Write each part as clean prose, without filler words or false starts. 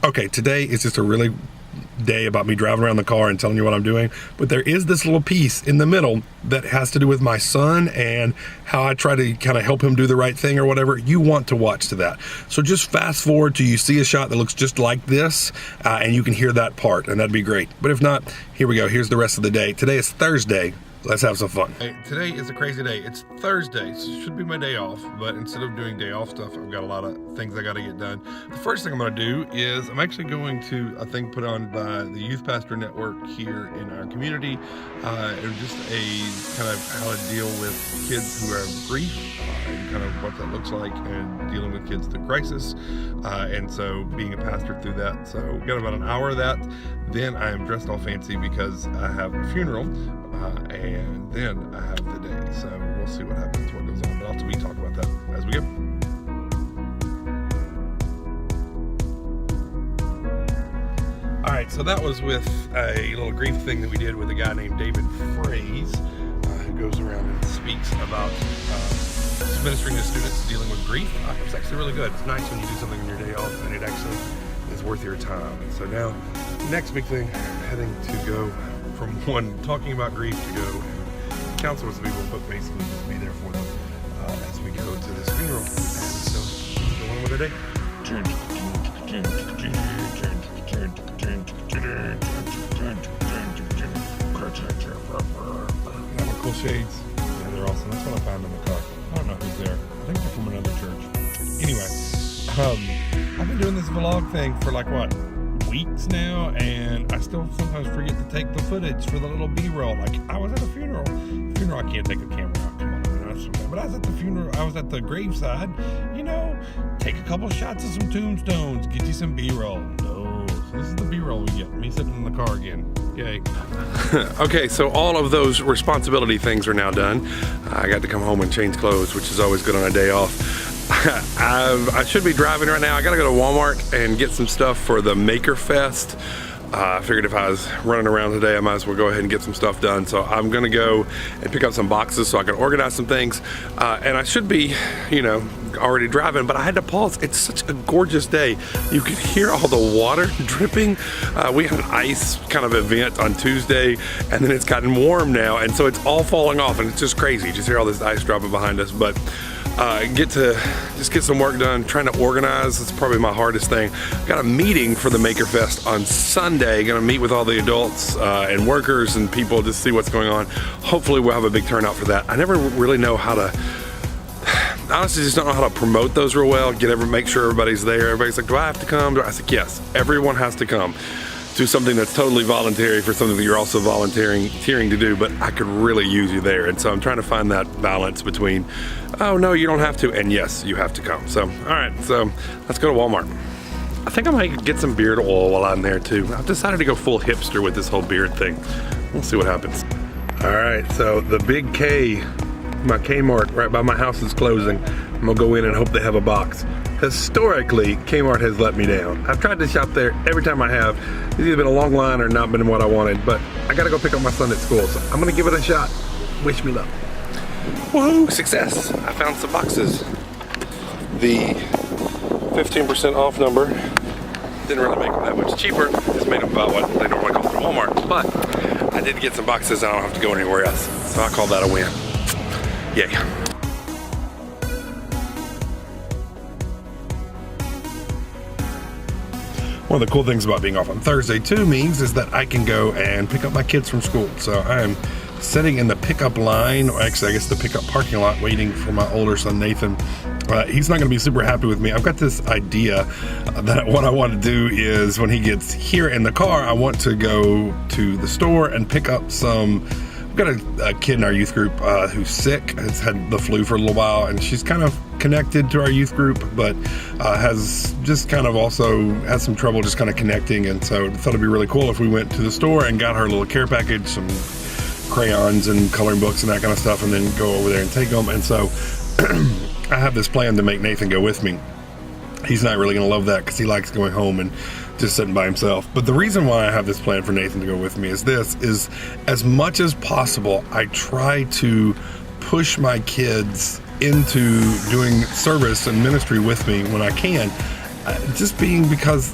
Okay, today is just a really day about me driving around the car and telling you what I'm doing, but there is this little piece in the middle that has to do with my son and how I try to kind of help him do the right thing or whatever. You want to watch to that. So just fast forward to you see a shot that looks just like this, and you can hear that part, and that'd be great. But if not, here we go. Here's the rest of the day. Today is Thursday. Let's have some fun. Hey, today is a crazy day. It's Thursday, so it should be my day off, but instead of doing day off stuff, I've got a lot of things I gotta get done. The first thing I'm gonna do is I'm actually going to a thing put on by the Youth Pastor Network here in our community. Just a kind of how to deal with kids who have grief and kind of what that looks like and dealing with kids through crisis. And so being a pastor through that. So we've got about an hour of that. Then I am dressed all fancy because I have a funeral. And then I have the day, so we'll see what happens, what goes on, but I'll talk about that as we go. All right, so that was with a little grief thing that we did with a guy named David Fraze, who goes around and speaks about ministering to students dealing with grief. It's actually really good. It's nice when you do something on your day off and it actually is worth your time. And so now, next big thing, heading to go from one talking about grief to go counsel with people, but basically just be there for them as we go to this funeral. And so go on with our day. They have cool shades. Yeah, they're awesome. That's what I found in the car. I don't know who's there. I think they're from another church. Anyway, I've been doing this vlog thing for like what? Weeks now, and I still sometimes forget to take the footage for the little B-roll. Like, I was at a funeral. I can't take the camera out. Come on, I mean, that's okay. But I was at the funeral. I was at the graveside. You know, take a couple shots of some tombstones. Get you some B-roll. No, so this is the B-roll we get. Me sitting in the car again. Yay. Okay, so all of those responsibility things are now done. I got to come home and change clothes, which is always good on a day off. I should be driving right now. I gotta go to Walmart and get some stuff for the Maker Fest. I figured if I was running around today, I might as well go ahead and get some stuff done. So I'm gonna go and pick up some boxes so I can organize some things. And I should be, you know, already driving, but I had to pause. It's such a gorgeous day. You can hear all the water dripping. We had an ice kind of event on Tuesday, and then it's gotten warm now, and so it's all falling off, and it's just crazy. Just hear all this ice dropping behind us, but get to just get some work done, trying to organize. It's probably my hardest thing. Got a meeting for the Maker Fest on Sunday. Gonna meet with all the adults and workers and people to see what's going on. Hopefully we'll have a big turnout for that. I never really know how to, honestly just don't know how to promote those real well, make sure everybody's there. Everybody's like, do I have to come? I said, yes, everyone has to come. Do something that's totally voluntary for something that you're also volunteering to do, but I could really use you there. And so I'm trying to find that balance between, oh no, you don't have to, and yes, you have to come. So, all right, so let's go to Walmart. I think I might get some beard oil while I'm there too. I've decided to go full hipster with this whole beard thing. We'll see what happens. All right, so the big K, my Kmart right by my house is closing. I'm gonna go in and hope they have a box. Historically, Kmart has let me down. I've tried to shop there every time I have. It's either been a long line or not been what I wanted, but I gotta go pick up my son at school, so I'm gonna give it a shot. Wish me luck. Woohoo, success. I found some boxes. The 15% off number didn't really make them that much cheaper. Just made them about what they normally cost at Walmart, but I did get some boxes and I don't have to go anywhere else. So I call that a win. Yay. One of the cool things about being off on Thursday too means is that I can go and pick up my kids from school. So I am sitting in the pickup line, or actually I guess the pickup parking lot, waiting for my older son Nathan. He's not gonna be super happy with me. I've got this idea that what I want to do is when he gets here in the car, I want to go to the store and pick up some. We've got a kid in our youth group who's sick, has had the flu for a little while, and she's kind of connected to our youth group, but has just kind of also had some trouble just kind of connecting. And so I thought it'd be really cool if we went to the store and got her a little care package, some crayons and coloring books and that kind of stuff, and then go over there and take them. And so I have this plan to make Nathan go with me. He's not really gonna love that because he likes going home and just sitting by himself. But the reason why I have this plan for Nathan to go with me is as much as possible, I try to push my kids into doing service and ministry with me when I can. Just being because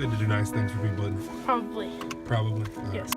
good to do nice things for people. Probably. Probably. Yes.